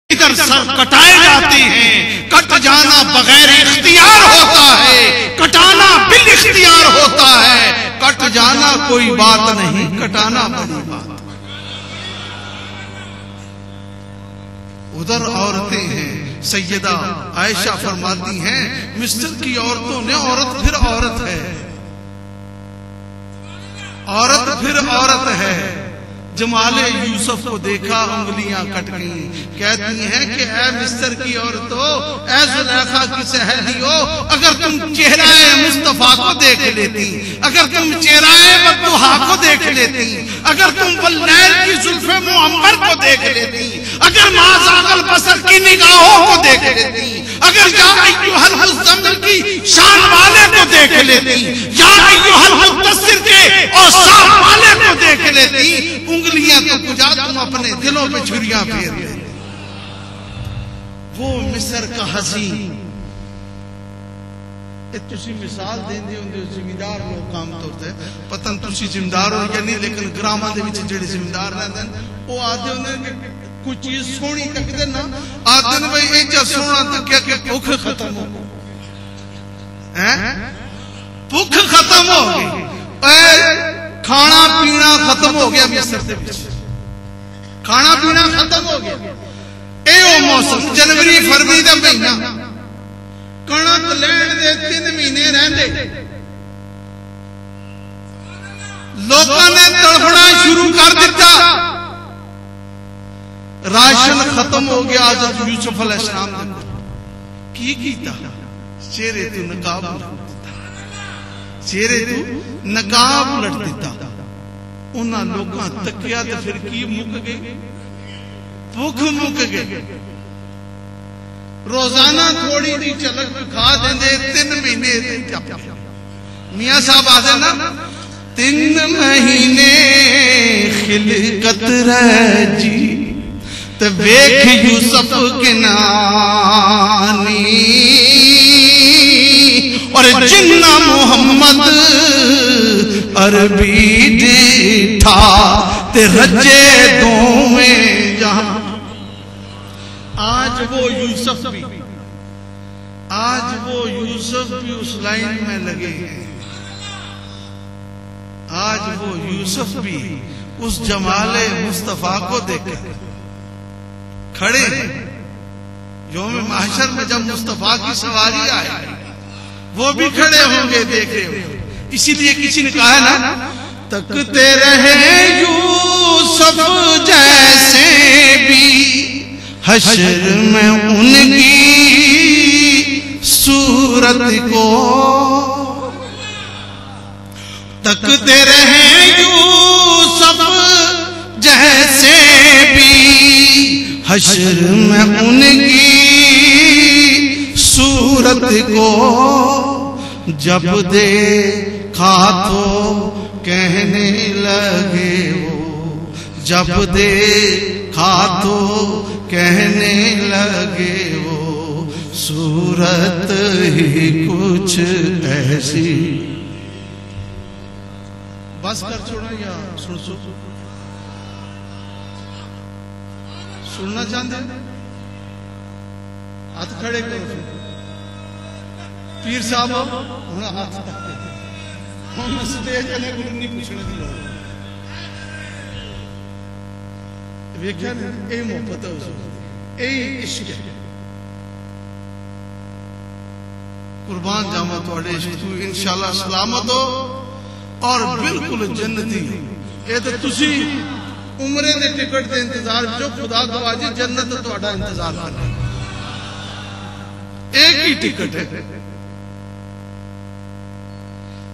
इधर सर कटाए जाते हैं। कट जाना बगैर इख्तियार होता है, कटाना बिल इख्तियार होता है। कट जाना कोई बात नहीं, कटाना बड़ी बात। उधर औरतें हैं। सैयदा आयशा फरमाती हैं, मिस्र की औरतों ने औरत फिर औरत है, औरत फिर औरत है। जमाले यूसुफ को देखा, उंगलियां कट गई। कहती हैं कि ऐ मिस्र की औरतों, ऐ जुलेखा की सहेलियों, अगर तुम चेहराए मुस्तफा को देख लेती, अगर तुम चेहराए बद्दुहा को देख लेती, अगर तुम वल्लैल की जुल्फे मुअम्मर को देख लेती, अगर माज़ागल बसर की निगाहों को देख लेती, अगर या अय्युहल मुज़्ज़म्मिल की शान वाले को देख लेती, या अय्युहल मुद्दस्सिर के औसाफ वाले को देख लेती, उंगलियां तो कुजा तुम अपने दिलों पे छुरियां फेर दे। वो मिस्र का हसीन तुसी मिसाल देंदे होंदे जिम्मेदार लोग आम तौर ते पता नहीं तुसी जिम्मेदार हो या नहीं, लेकिन ग्रामां दे विच जेड़े जिम्मेदार रहंदे वो आदे होंदे कि कोई चीज सोहनी तकदे ना, आदे ने भाई एजा सोहना तक्या कि भुख खत्म हो हैं, भुख खत्म हो गई, खाना पीना खत्म हो गया। मिस्र दे विच खाना पीना खत्म हो गया। ए मौसम जनवरी फरवरी का महीना, कणक लैण दे 3 महीने रहंदे, लोगों ने तड़फना शुरू कर दिता। राशन खत्म हो गया। हज़रत यूसुफ अलैहिस्सलाम ने की कीता? चेहरे तो नकाब उलट दिता, चेहरे तो नकाब उलट दिता। उन्हां लोगों तकिया तो फिर की मुक गए, भुख मुक गए। रोजाना थोड़ी सी झलक खा देंदे। 3 महीने मियां साहब आदे ना, 3 महीने खिलकत रह जी ते वेख यूसुफ के नानी, और जिन्ना मोहम्मद अरबी डिठा ते रजे दोवें जहां। आज वो यूसुफ भी, आज वो यूसुफ भी उस लाइन में लगे हैं। आज वो यूसुफ भी उस जमाले मुस्तफा को देख खड़े हैं। यौम महशर में जब मुस्तफा की सवारी आए, वो भी खड़े होंगे, देख रहे होंगे। इसीलिए किसी ने कहा है ना, तकते रहे यूसुफ जैसे भी हश्र में उनकी सूरत को, तकते रहे यूसुफ जैसे भी हश्र में उनकी सूरत को, जब देखा तो कहने लगे वो, जब देखा तो कहने लगे वो, सूरत ही कुछ ऐसी। बस कर छोड़ो या सुन सुनना चाहते? हाथ खड़े करो। पीर साहब हूँ हाथ हम स्टेज वाले को नहीं पूछने की लोड़। वेख्या ये मोहब्बत है, उस इश्क है। कुर्बान जावा थोड़े इश्क तू इंशाल्लाह सलामत हो और बिल्कुल जन्नती। ये तो तुसी उम्रे के टिकट के इंतजार, जो खुदा गवाजी जन्नत थोड़ा इंतजार कर, एक ही टिकट है।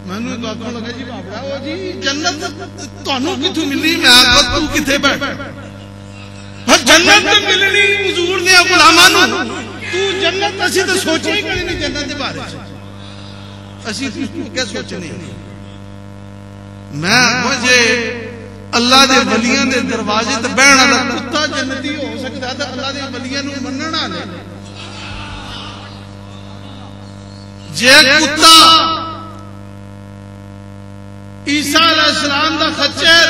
मैनू आखन लगा जी बाबड़ा ओ जी जन्नत तुहानू किथों मिलनी? मैं आखा तू किथे बैठ, जन्नत तो मिलनी हुजूर ने गुलामां नू। तू जन्नत असीं तो सोचे ही कभी नहीं जन्नत के बारे में, असीं क्या सोचने। मैं मुझे अल्लाह दे वलियां दे दरवाजे ते बहण वाला कुत्ता जन्नती हो सकता है, अल्लाह दे वलियां नू मनण वाले। जे कुत्ता ईसा अलैहिस्सलाम दा खच्चर,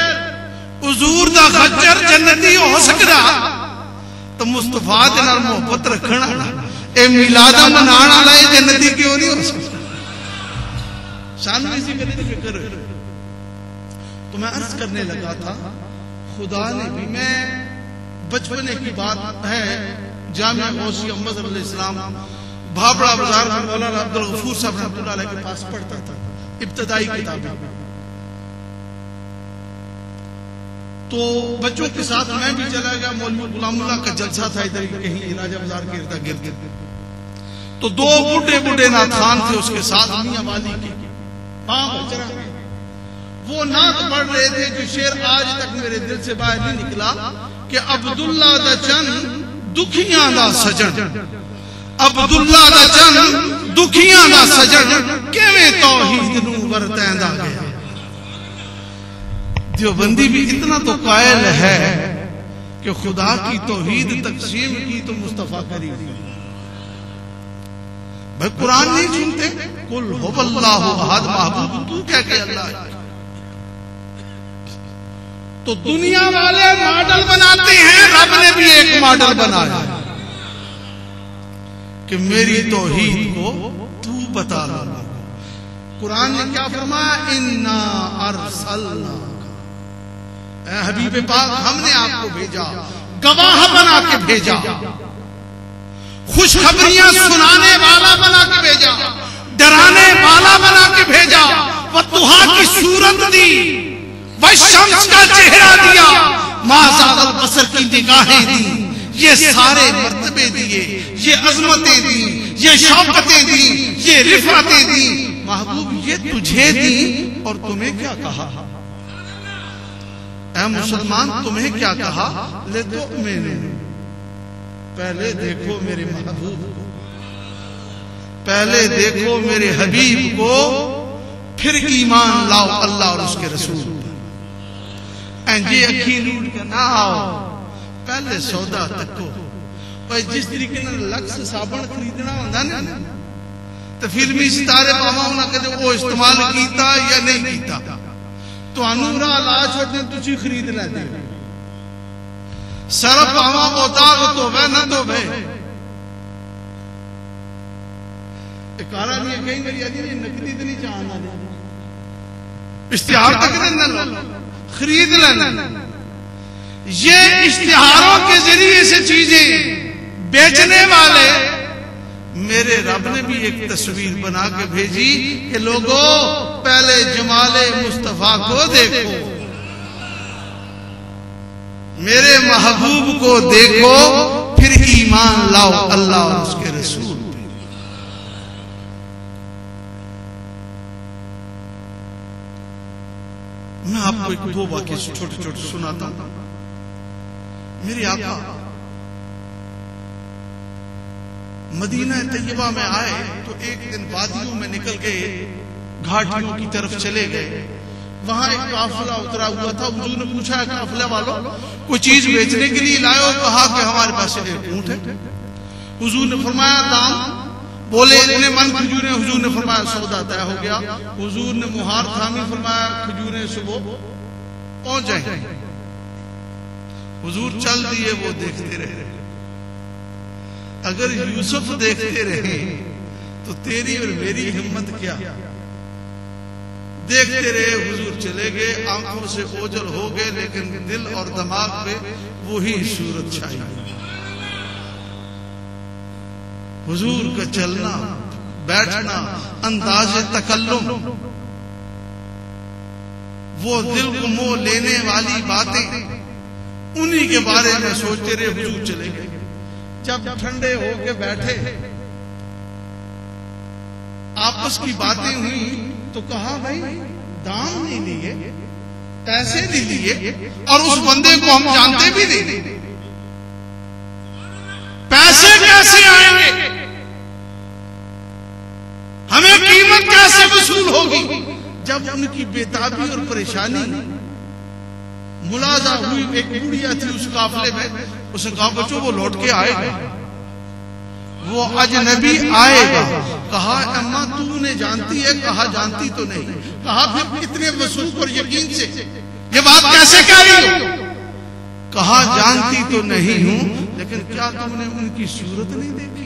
हुजूर दा खच्चर जन्नती हो सकदा, तो मुस्तफा दे नाल मोहब्बत रखना ए मिलादा मनाना ला जन्नती क्यों नहीं हो सकता? सानू इसी गल की फिक्र है। तो मैं अर्ज करने लगा था, खुदा ने भी, मैं बचपने की बात है, जामिया गौसिया मज़हब अलैहिस्सलाम भाबड़ा बाजार में मौलाना अब्दुल गफूर साहब रहमतुल्लाह अलैह के पास पढ़ता था, इब्तदाई किताबें। तो बच्चों के साथ मैं भी चला गया, मौलवी गुलामुल्लाह का जलसा था इधर कहीं राजा बाजार के इर्द गिर्द। तो दो बूढ़े बूढ़े नाथान थे उसके साथ, मियां वाली के वो नात पढ़ रहे थे जो शेर आज तक मेरे दिल से बाहर नहीं निकला कि अब्दुल्ला दा चन दुखियां दा सजन, अब्दुल्ला दा चन दुखियां दा सजन, किवें तौहीद नूं वरतैंदा गया। देवबंदी भी इतना तो कायल है कि खुदा की तौहीद तकसीम की तो मुस्तफा करीम। भाई कुरान नहीं सुनते, कुल हुवल्लाहु अहद, महबूब तू कह के अल्लाह है। तो दुनिया वाले मॉडल बनाते हैं, रब ने भी एक मॉडल बनाया कि मेरी तौहीद को तू बता ला। कुरान ने क्या फरमाया, इन्ना अरसलना, ऐ हबीब पाक हमने आपको भेजा, गवाह बना के भेजा, खुशखबरियां सुनाने वाला बना के भेजा, डराने वाला बना के भेजा, वतुहा की सूरत दी, वशम्स का चेहरा दिया, माज़ागल बसर की निगाहें दी, ये सारे मर्तबे दिए, ये अजमतें दी, ये शौकतें दी, ये रिफातें दी। महबूब ये तुझे दी और तुम्हें क्या कहा? ऐ मुसलमान तुम्हें क्या कहा? ले तो मैंने पहले देखो मेरे महबूब को, पहले देखो मेरे हबीब को, फिर ईमान लाओ अल्लाह और उसके रसूल पर। ये अखी लूट के ना आओ, पहले सौदा तको। भाई जिस तरीके लक्स साबन खरीदना होता ना, तो फिल्मी सितारे पावा उन्हें कदे वो इस्तेमाल किया या नहीं किया, तो राह ला छोड़ने तुझी खरीद लेते। सरफ पावा मोताब तो वह न तो वह कारा नहीं कई मेरी अजी नकदी तो नहीं चाहना, इश्तिहार तक न खरीद लेना। ये इश्तिहारों के जरिए से चीजें बेचने वाले, मेरे रब ने भी एक तस्वीर बना के भेजी कि लोगों पहले जमाले मुस्तफा को देखो, मेरे महबूब को देखो, फिर ईमान लाओ अल्लाह और उसके रसूल। मैं आपको एक दो वाक्य छोटे छोटे सुनाता हूं। मेरे आका मदीना तैयबा में आए तो एक दिन वादियों में निकल गए, घाटियों की तरफ चले गए। वहां एक काफिला उतरा हुआ था। हुजूर ने पूछा, काफिला वालों कोई चीज बेचने के लिए लाए हो? कहा कि हमारे पास एक ऊंट है। हुजूर ने फरमाया दाम, बोले इतने मन खजूरें। हुजूर ने फरमाया सौदा तय हो गया। हुजूर ने मुहार थामी, फरमाया खजूरें सुबह पहुंच जाएंगे। हुजूर चल दिए, वो देखते रहे। अगर यूसुफ देखते रहे तो तेरी और मेरी हिम्मत क्या? देखते रहे, हुजूर चले गए, आंखों से ओझल हो गए, लेकिन दिल और दिमाग पे वही सूरत छाई। हुजूर का चलना बैठना, अंदाज़े तकल्लुम, वो दिल को मोह लेने वाली बातें, उन्हीं के बारे में सोचते रहे। हुजूर चले गए। जब ठंडे होके बैठे, आपस की बातें हुई तो कहा भाई दाम नहीं लिए, पैसे नहीं लिए, और उस बंदे को हम जानते भी नहीं, पैसे कैसे आएंगे, हमें कीमत कैसे वसूल होगी? जब उनकी बेताबी और परेशानी मुलाजा हुई, एक बुढ़िया थी उस काफले में, उसने कहा बच्चों वो लौट के आएगा, वो अजनबी आएगा। कहा अम्मा तू उन्हें जानती है? कहा जानती तो नहीं। कहा फिर इतने वसूख और यकीन से ये बात कैसे कह रही हो? कहा जानती तो नहीं हूं, लेकिन क्या तुमने उनकी सूरत नहीं देखी?